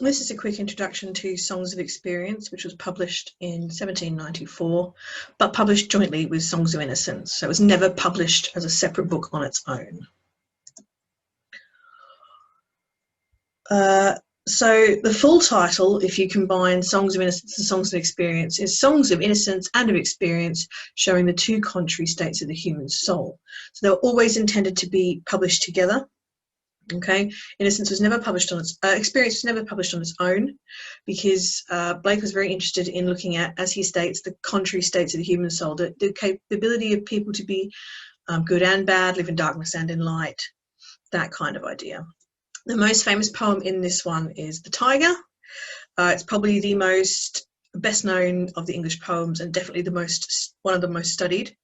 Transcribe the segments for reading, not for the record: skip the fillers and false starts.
This is a quick introduction to Songs of Experience, which was published in 1794, but published jointly with Songs of Innocence. So it was never published as a separate book on its own. So the full title, if you combine Songs of Innocence and Songs of Experience, is Songs of Innocence and of Experience, showing the two contrary states of the human soul. So they were always intended to be published together. Okay, Innocence was never published on its Experience was never published on its own, because Blake was very interested in looking at, as he states, the contrary states of the human soul, the capability of people to be good and bad, live in darkness and in light, that kind of idea. The most famous poem in this one is The Tiger. It's probably the best known of the English poems, and definitely one of the most studied.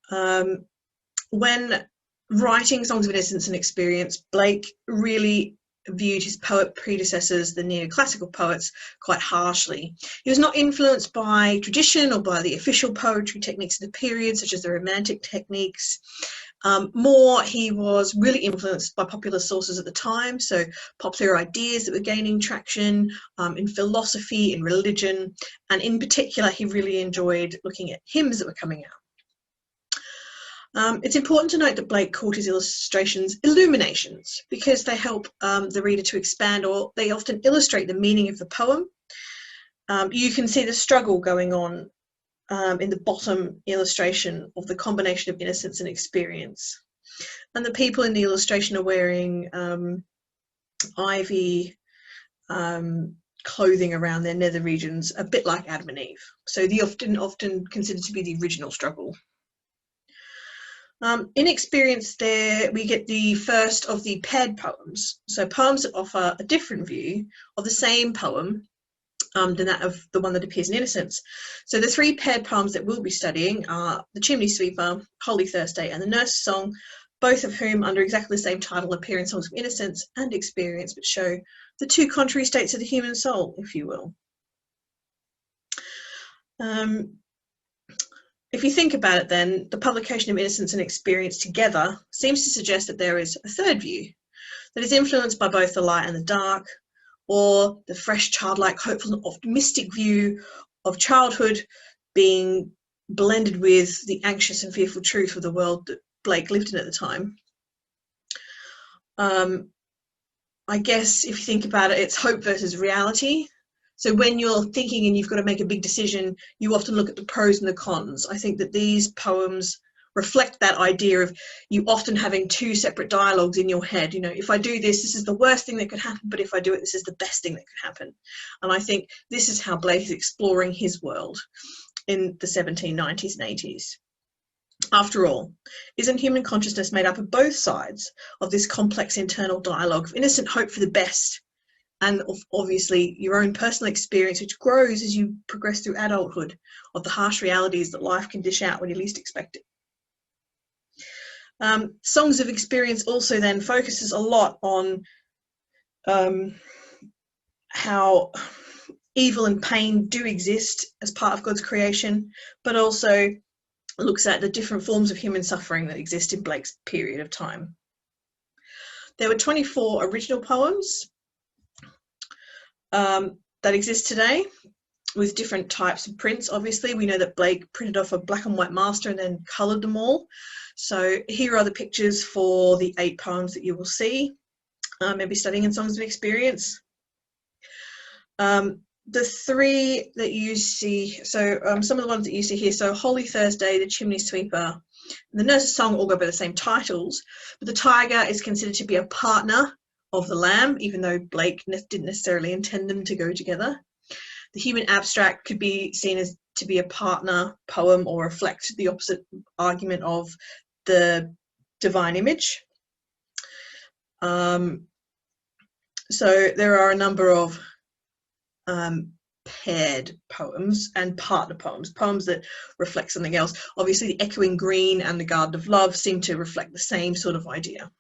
When writing Songs of Innocence and Experience, Blake really viewed his poet predecessors, the neoclassical poets, quite harshly. He was not influenced by tradition or by the official poetry techniques of the period, such as the Romantic techniques. More, he was really influenced by popular sources at the time, so popular ideas that were gaining traction in philosophy, in religion, and in particular, he really enjoyed looking at hymns that were coming out. It's important to note that Blake called his illustrations illuminations, because they help the reader to expand, or they often illustrate the meaning of the poem. You can see the struggle going on in the bottom illustration of the combination of innocence and experience. And the people in the illustration are wearing ivy clothing around their nether regions, a bit like Adam and Eve. So the often considered to be the original struggle. In Experience, there we get the first of the paired poems, so poems that offer a different view of the same poem than that of the one that appears in Innocence. So the three paired poems that we'll be studying are The Chimney Sweeper, Holy Thursday, and The Nurse's Song, both of whom, under exactly the same title, appear in Songs of Innocence and Experience, but show the two contrary states of the human soul, if you will. If you think about it then, the publication of Innocence and Experience together seems to suggest that there is a third view that is influenced by both the light and the dark, or the fresh, childlike, hopeful and optimistic view of childhood being blended with the anxious and fearful truth of the world that Blake lived in at the time. I guess if you think about it, it's hope versus reality. So when you're thinking and you've got to make a big decision, you often look at the pros and the cons. I think that these poems reflect that idea of you often having two separate dialogues in your head. You know, if I do this, this is the worst thing that could happen, but if I do it, this is the best thing that could happen. And I think this is how Blake is exploring his world in the 1790s and 80s. After all, isn't human consciousness made up of both sides of this complex internal dialogue of innocent hope for the best, and of obviously your own personal experience, which grows as you progress through adulthood, of the harsh realities that life can dish out when you least expect it? Songs of Experience also then focuses a lot on how evil and pain do exist as part of God's creation, but also looks at the different forms of human suffering that exist in Blake's period of time. There were 24 original poems that exist today, with different types of prints. Obviously, we know that Blake printed off a black and white master and then coloured them all. So here are the pictures for the 8 poems that you will see, maybe studying in Songs of Experience. The 3 that you see, so some of the ones that you see here, so Holy Thursday, The Chimney Sweeper, and The Nurse's Song all go by the same titles, but the tiger is considered to be a partner of the lamb, even though Blake didn't necessarily intend them to go together. The human abstract could be seen as to be a partner poem, or reflect the opposite argument of the divine image. So there are a number of paired poems and partner poems, poems that reflect something else. Obviously, the Echoing Green and the Garden of Love seem to reflect the same sort of idea.